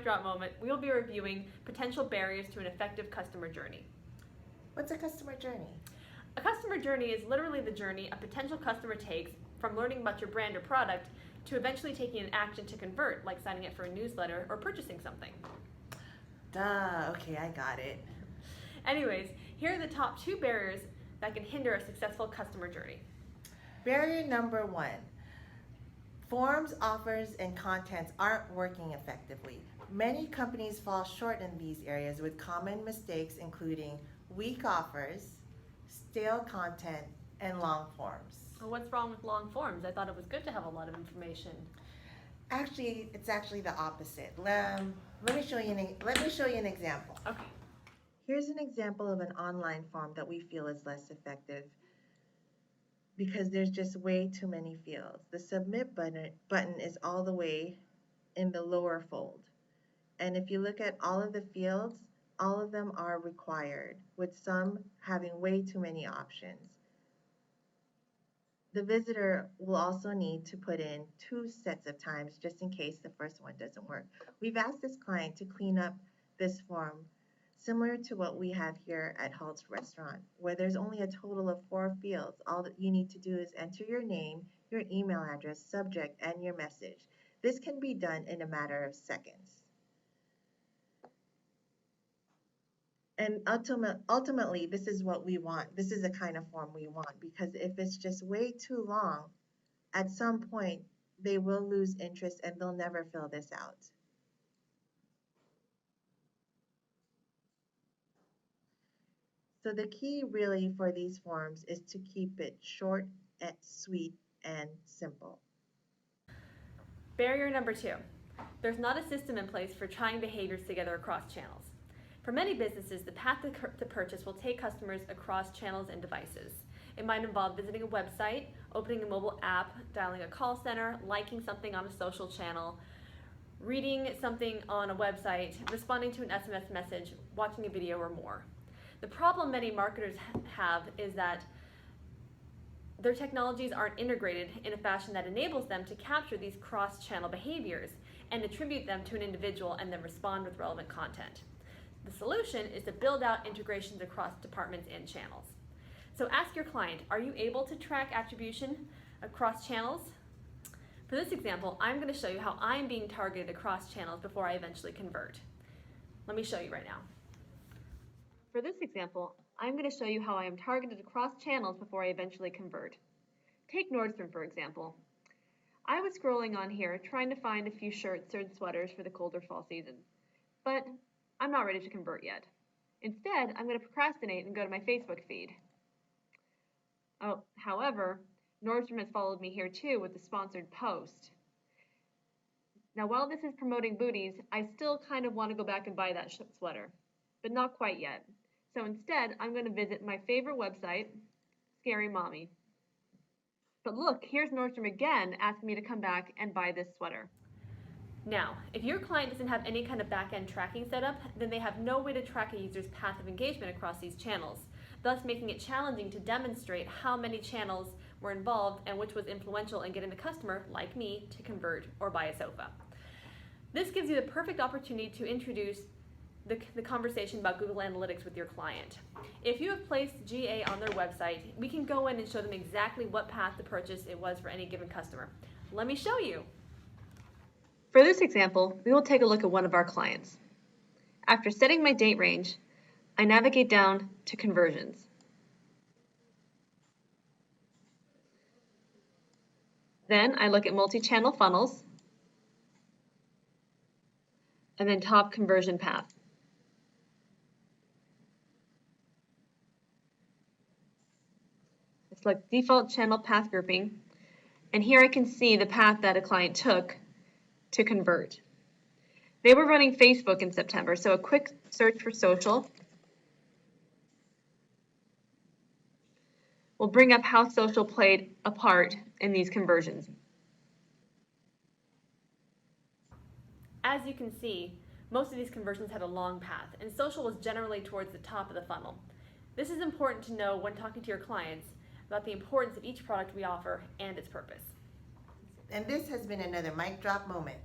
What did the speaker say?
Mic Drop moment, we will be reviewing potential barriers to an effective customer journey. What's a customer journey? A customer journey is literally the journey a potential customer takes from learning about your brand or product to eventually taking an action to convert, like signing up for a newsletter or purchasing something. Duh, okay, I got it. Anyways, here are the top 2 barriers that can hinder a successful customer journey. Barrier number 1. Forms, offers, and contents aren't working effectively. Many companies fall short in these areas with common mistakes including weak offers, stale content, and long forms. Well, what's wrong with long forms? I thought it was good to have a lot of information. Actually, it's actually the opposite. Let me show you an example. Okay. Here's an example of an online form that we feel is less effective because there's just way too many fields. The submit button is all the way in the lower fold. And if you look at all of the fields, all of them are required, with some having way too many options. The visitor will also need to put in 2 sets of times just in case the first one doesn't work. We've asked this client to clean up this form similar to what we have here at Halt's Restaurant, where there's only a total of 4 fields. All that you need to do is enter your name, your email address, subject, and your message. This can be done in a matter of seconds. And ultimately, this is what we want. This is the kind of form we want, because if it's just way too long, at some point, they will lose interest and they'll never fill this out. So the key really for these forms is to keep it short, and sweet, and simple. Barrier number 2. There's not a system in place for tying behaviors together across channels. For many businesses, the path to purchase will take customers across channels and devices. It might involve visiting a website, opening a mobile app, dialing a call center, liking something on a social channel, reading something on a website, responding to an SMS message, watching a video, or more. The problem many marketers have is that their technologies aren't integrated in a fashion that enables them to capture these cross-channel behaviors and attribute them to an individual and then respond with relevant content. The solution is to build out integrations across departments and channels. So ask your client, are you able to track attribution across channels? For this example, I'm going to show you how I'm being targeted across channels before I eventually convert. Let me show you right now. For this example, I'm going to show you how I am targeted across channels before I eventually convert. Take Nordstrom, for example. I was scrolling on here trying to find a few shirts or sweaters for the colder fall season, but I'm not ready to convert yet. Instead, I'm going to procrastinate and go to my Facebook feed. However, Nordstrom has followed me here too with the sponsored post. Now, while this is promoting booties, I still kind of want to go back and buy that sweater, but not quite yet. So instead, I'm going to visit my favorite website, Scary Mommy. But look, here's Nordstrom again asking me to come back and buy this sweater. Now, if your client doesn't have any kind of back-end tracking set up, then they have no way to track a user's path of engagement across these channels, thus making it challenging to demonstrate how many channels were involved and which was influential in getting the customer, like me, to convert or buy a sofa. This gives you the perfect opportunity to introduce the conversation about Google Analytics with your client. If you have placed GA on their website, we can go in and show them exactly what path to purchase it was for any given customer. Let me show you. For this example, we will take a look at one of our clients. After setting my date range, I navigate down to conversions. Then I look at multi-channel funnels, and then top conversion path. I select default channel path grouping, and here I can see the path that a client took to convert. They were running Facebook in September, so a quick search for social will bring up how social played a part in these conversions. As you can see, most of these conversions had a long path, and social was generally towards the top of the funnel. This is important to know when talking to your clients about the importance of each product we offer and its purpose. And this has been another Mic Drop moment.